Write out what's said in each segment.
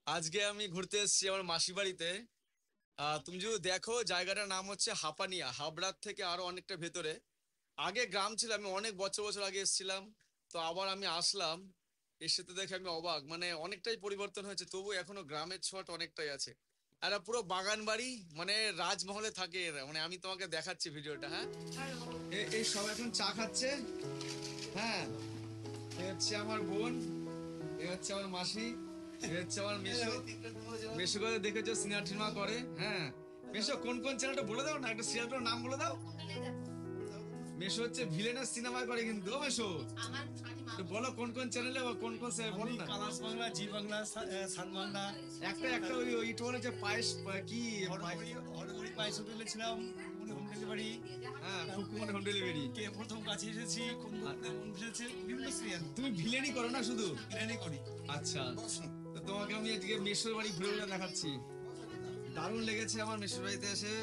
আজকে আমি ঘুরতে এসেছি আমার মাসি বাড়িতে। তুমি যদি দেখো জায়গাটার নাম হচ্ছে হাপানিয়া, হাবড়ার থেকে আরো অনেকটা ভেতরে। আগে গ্রাম ছিল, আমি অনেক বছর বছর আগে এসেছিলাম। তো আবার আমি আসলাম, এসে তো দেখে আমি অবাক, মানে অনেকটাই পরিবর্তন হয়েছে, তবু এখনো গ্রামের ছোঁয়াটা অনেকটাই আছে। আর পুরো বাগান বাড়ি, মানে রাজমহলে থাকে এরা। মানে আমি তোমাকে দেখাচ্ছি ভিডিওটা, হ্যাঁ। এই সব এখন চা খাচ্ছে। হ্যাঁ, এ হচ্ছে আমার বোন, এ হচ্ছে আমার মাসি, এ হচ্ছে আমার মেসো। মেসো করে দেখেছো সিনেমা টিনেমা করে, হ্যাঁ। মেসো কোন কোন চ্যানেলটা বলে দাও না, একটা সিরিয়ালটার নাম বলে দাও। মেসো হচ্ছে ভিলেনের সিনেমা করে কিন্তু, ও মেসো একটু বলো কোন কোন চ্যানেলে বা কোন কোন বলো না। কালার্স বাংলা, জি বাংলা, সান বাংলা। একটা একটা ওই ওইটা হচ্ছে পায়েস কি হরগড়ি পায়েস হোটেলে ছিলাম, হোম ডেলিভারি। হ্যাঁ, ফুকুমনে হোম ডেলিভারি। কে প্রথম কাছে এসেছি, কোন মন এসেছে, বিভিন্ন সিরিয়াল। তুমি ভিলেনই করো না শুধু? প্ল্যানই করি। আচ্ছা, তো তোমাকে আমি আজকে মেসোর বাড়ি ঘুরে ঘুরে দেখাচ্ছি। দারুণ লেগেছে আমার মেসোর বাড়িতে এসে।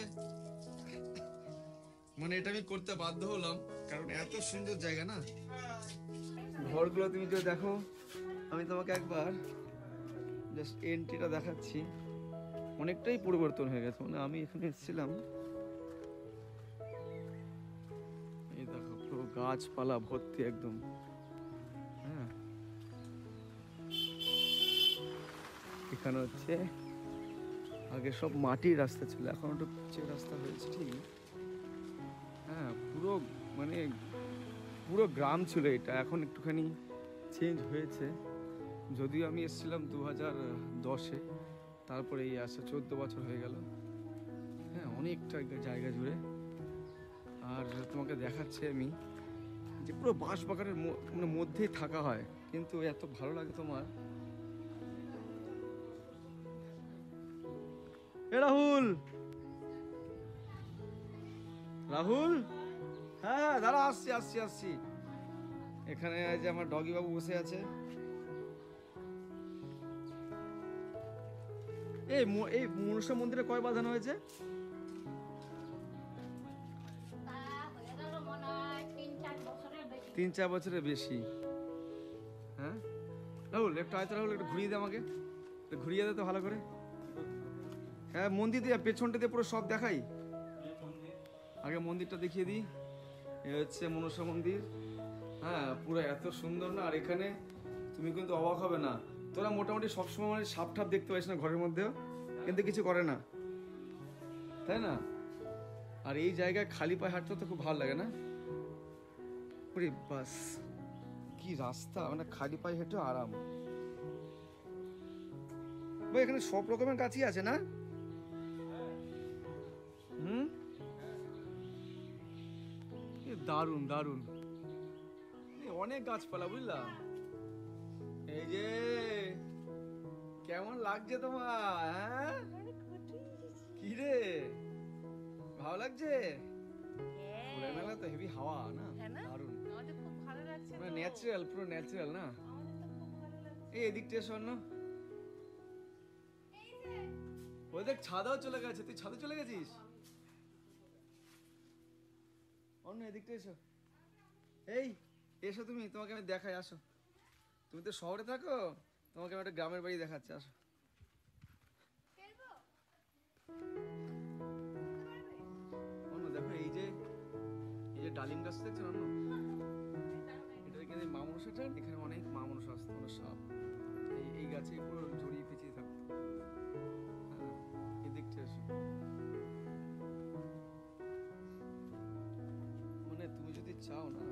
মানে এটা আমি করতে বাধ্য হলাম, কারণ এত সুন্দর জায়গা না। ঘরগুলো তুমি যদি দেখো, আমি তোমাকে একবার জাস্ট এন্ট্রিটা দেখাচ্ছি। অনেকটাই পরিবর্তন হয়ে গেছে। মানে আমি এখানে এসেছিলাম, এই দেখো পুরো গাছপালা ভর্তি একদম। হ্যাঁ, এখানে হচ্ছে আগে সব মাটির রাস্তা ছিল, এখন একটু পিচের রাস্তা হয়েছে, ঠিক। হ্যাঁ, পুরো মানে পুরো গ্রাম ছিল এটা, এখন একটুখানি চেঞ্জ হয়েছে। যদিও আমি এসেছিলাম 2010-এ, তারপরে এই আসা 14 বছর হয়ে গেল। হ্যাঁ, অনেকটা জায়গা জুড়ে। আর তোমাকে দেখাচ্ছে আমি যে পুরো বাঁশ বাগানের মানে মধ্যেই থাকা হয়, কিন্তু এত ভালো লাগে তোমার। এ রাহুল, রাহুল, হ্যাঁ হ্যাঁ দাঁড়া, আসছি আসছি আসছি। এখানে যে আমার ডগি বাবু বসে আছে। এই মনসা মন্দিরে কয় বাঁধানো হয়েছে? 3-4 বছরের বেশি। হ্যাঁ রাহুল, একটু আয়তো, রাহুল একটু ঘুরিয়ে দে আমাকে, একটু ঘুরিয়ে দে তো ভালো করে। হ্যাঁ, মন্দির দিয়ে পেছনটা দিয়ে পুরো সব দেখাই। আগে মন্দিরটা দেখিয়ে দিই। এ হচ্ছে মনসা মন্দির। হ্যাঁ, পুরো এত সুন্দর না। আর এখানে তুমি কিন্তু অবাক হবে না, তোরা মোটামুটি সবসময় মানে সাপ ঠাপ দেখতে পাইস না ঘরের মধ্যেও, কিন্তু কিছু করে না, তাই না? আর এই জায়গায় খালি পায়ে হাঁটতে তো খুব ভালো লাগে না? ওরে বাস, কি রাস্তা, মানে খালি পায়ে হেঁটে আরাম। ভাই এখানে সব রকমের গাছই আছে না? হুম, দারুন দারুন, অনেক গাছপালা বুঝলা। এই যে কেমন লাগছে তোমার, হ্যাঁ? কি রে, ভালো লাগছে? ফুলের মেলা তো হেভি হাওয়া না, দারুন, মানে ন্যাচারাল, পুরো ন্যাচারাল না। এই এদিকটা এসো অন্য। ওই দেখ ছাদাও চলে গেছে, তুই ছাদে চলে গেছিস। অন্য এদিকটা এসো। এই এসো তুমি, তোমাকে আমি দেখাই, আসো। তুমি তো শহরে থাকো, তোমাকে আমি একটা গ্রামের বাড়ি দেখাচ্ছি, আসো। অন্য দেখো, এই যে ডালিম গাছ দেখছো অন্য, এটা কিন্তু মামনসা ট্রেন, এখানে অনেক মামনসা আসতো, অনেক সাপ এই গাছে পুরো জড়িয়ে পেঁচিয়ে থাকতো। হ্যাঁ, এদিকটা এসো। মানে তুমি যদি চাও না,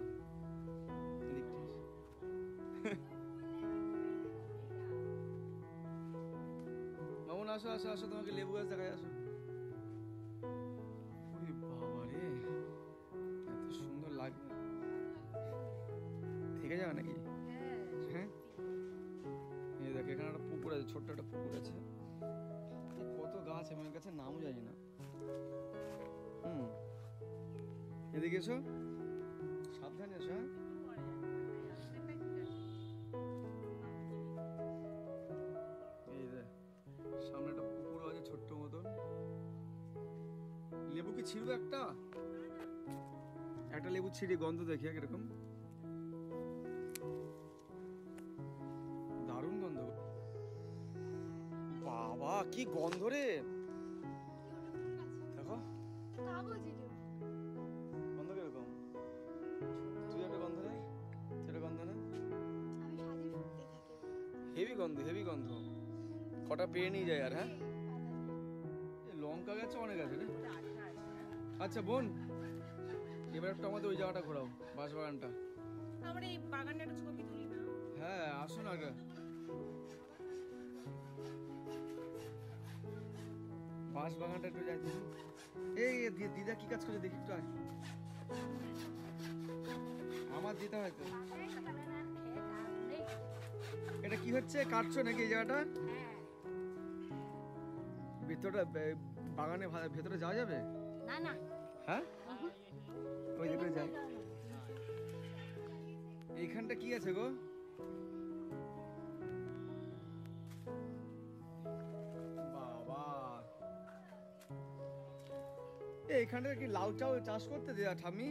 এদিকটা এসো। মামুন আসো আসো আসো, তোমাকে লেবু গাছ দেখায়, আসো। ওরে বাবা রে, এত সুন্দর লাগবে, থেকে যাবে নাকি? হ্যাঁ, এই দেখ এখানে একটা পুকুর আছে, ছোট্ট একটা পুকুর আছে। কত গাছ, আমি ওর কাছে নামও জানি না। হুম, এদিকে এসো, সাবধানে এসো। হ্যাঁ, এই দেখ সামনে একটা পুকুর আছে ছোট্ট মতন। লেবু কি ছিঁড়বে একটা? একটা লেবু ছিঁড়ে গন্ধ দেখি কিরকম, দারুণ গন্ধ। বাবা কি গন্ধ রে, দেখো গন্ধ কিরকম, তুই একটা গন্ধ রে, সেটা গন্ধ না, হেভি গন্ধ হেভি গন্ধ, কটা পেয়ে নিয়ে যায় আর। হ্যাঁ লঙ্কা গাছ অনেক আছে রে। আচ্ছা বোন, এবার একটু আমাদের ওই জায়গাটা ঘোরাও, বাঁশবাগানটা। আমরা এই বাগানে একটা ছবি তুলি না? হ্যাঁ আসুন আগে, বাঁশবাগানটা একটু যাই। এই দিদা কি কাজ করে দেখি একটু আয়। আমার দিদা হয়তো এটা কি হচ্ছে, কাটছো নাকি এই জায়গাটা? ভিতরটা বাগানে ভেতরে যাওয়া যাবে? না না। হ্যাঁ ওই দিকে যাই। এইখানটা কি আছে গো? বাবা এইখানটা কি লাউ চাষ করতে দেয়া ঠাম্মি?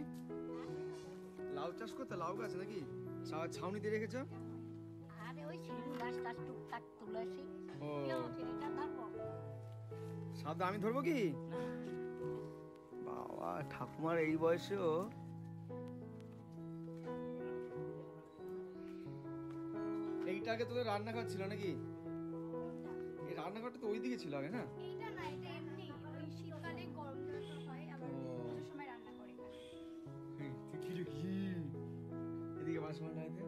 লাউ চাষ করতে, লাউ গাছ নাকি ছাউনি দিয়ে রেখেছ? আরে ওই সিঁড়ি গাছ টাছ টুকটাক তুলেছি। ও এটা ধরবো? সাদা আমি ধরবো কি? বাবা ঠাকুমার এই বয়সেও এইটা আগে তোদের রান্নাঘর ছিল নাকি? এই রান্নাঘরটা তো ওইদিকে ছিল আগে না? এইটা না, এটা এমনি ওই শীতকালে গরম জল হয়, আবার ও। পুজোর সময় রান্না করে এখানে। এই, তুই কি রে, কি? এদিকে বাঁশবাগানটা আছে।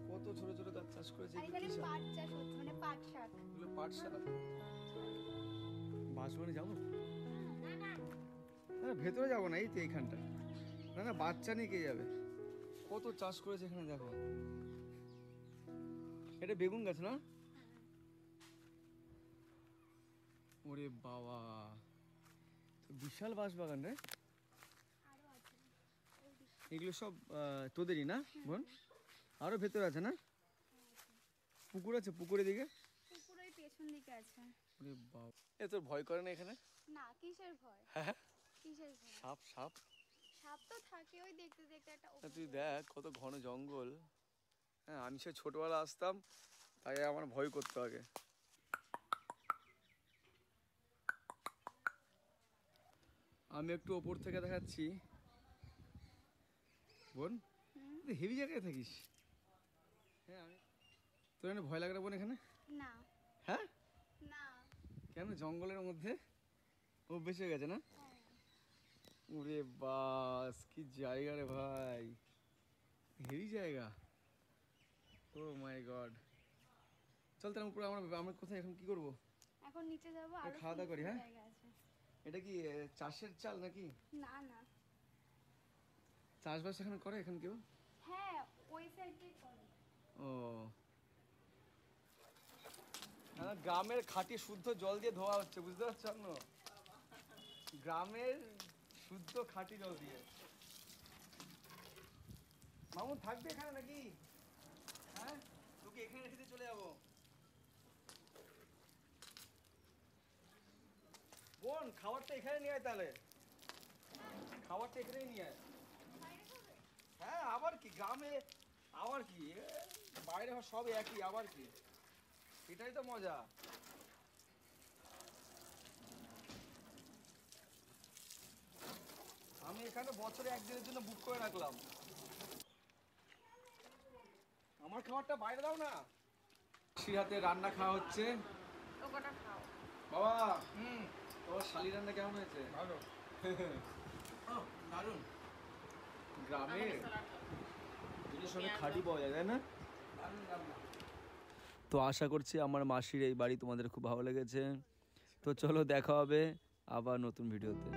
কত ছোট ছোট গাছ চাষ করেছে, আর এগুলো এখানে কি শাক? পাট চাষ হচ্ছে, মানে পাট শাক। এগুলো পাট শাক। বাঁশবাগানে যাবো? না ভেতরে যাবো না, এই তো এইখানটা। না না বাচ্চা নিয়ে কে যাবে? কত চাষ করেছে এখানে দেখো। এটা বেগুন গাছ না? ওরে বাবা, তো বিশাল বাঁশবাগান রে। আরো আছে এগুলো সব তোদেরই না বোন? আরো ভেতরে আছে না? পুকুর আছে, পুকুরের দিকে? পুকুর ওই পেছন দিকে আছে। ওরে বাবা, এ তোর ভয় করে না এখানে? না, কিসের ভয়? হ্যাঁ কিসের ভয়? সাপ সাপ। সাপ তো থাকে, ওই দেখতে দেখতে একটা তা তুই দেখ কত ঘন জঙ্গল। হ্যাঁ আমি সে ছোটবেলা আসতাম, তাই আমার ভয় করতো আগে। আমি একটু ওপর থেকে দেখাচ্ছি বোন, হেভি জায়গায় থাকিস। হ্যাঁ আমি তোর এখানে ভয় লাগে না বোন এখানে? না হ্যাঁ না। কেন, জঙ্গলের মধ্যে অভ্যেস হয়ে গেছে না? হ্যাঁ। ওরে বাস কি জায়গা রে ভাই, হেভি জায়গা। ও মাই গড, চল তার উপরে আমরা আমরা কোথায় এখন কি করব? এখন নিচে যাবো, আর আর খাওয়া দাওয়া করি, হ্যাঁ? জায়গা আছে। এটা কি চাষের চাল নাকি? না না। চাষবাস এখানে করে এখন কেউ? হ্যাঁ, ওই সাইডে করে। ও গ্রামের খাঁটি শুদ্ধ জল দিয়ে ধোয়া হচ্ছে, বুঝতে পারছো? গ্রামের শুদ্ধ খাঁটি জল দিয়ে। মামুন থাকবে এখানে নাকি? হ্যাঁ তোকে এখানে রেখে দিয়ে চলে যাবো। বোন খাবারটা এখানে নিয়ে আয় তাহলে, খাবারটা এখানেই নিয়ে আয়। হ্যাঁ আবার কি গ্রামে, আবার কি বাইরে সব একই, আবার কি, এটাই তো মজা। আমি এখানে বছরে একদিনের জন্য বুক করে রাখলাম। আমার খাবারটা বাইরে দাও না। মাসির হাতে রান্না খাওয়া হচ্ছে। ওটা খাও। বাবা তোমার শালি রান্না কেমন হয়েছে? ভালো। দারুণ। গ্রামে জিনিস অনেক খাঁটি পাওয়া যায়, তাই না? তো আশা করছি আমার মাসির এই বাড়ি তোমাদের খুব ভালো লেগেছে। তো চলো দেখা হবে আবার নতুন ভিডিওতে।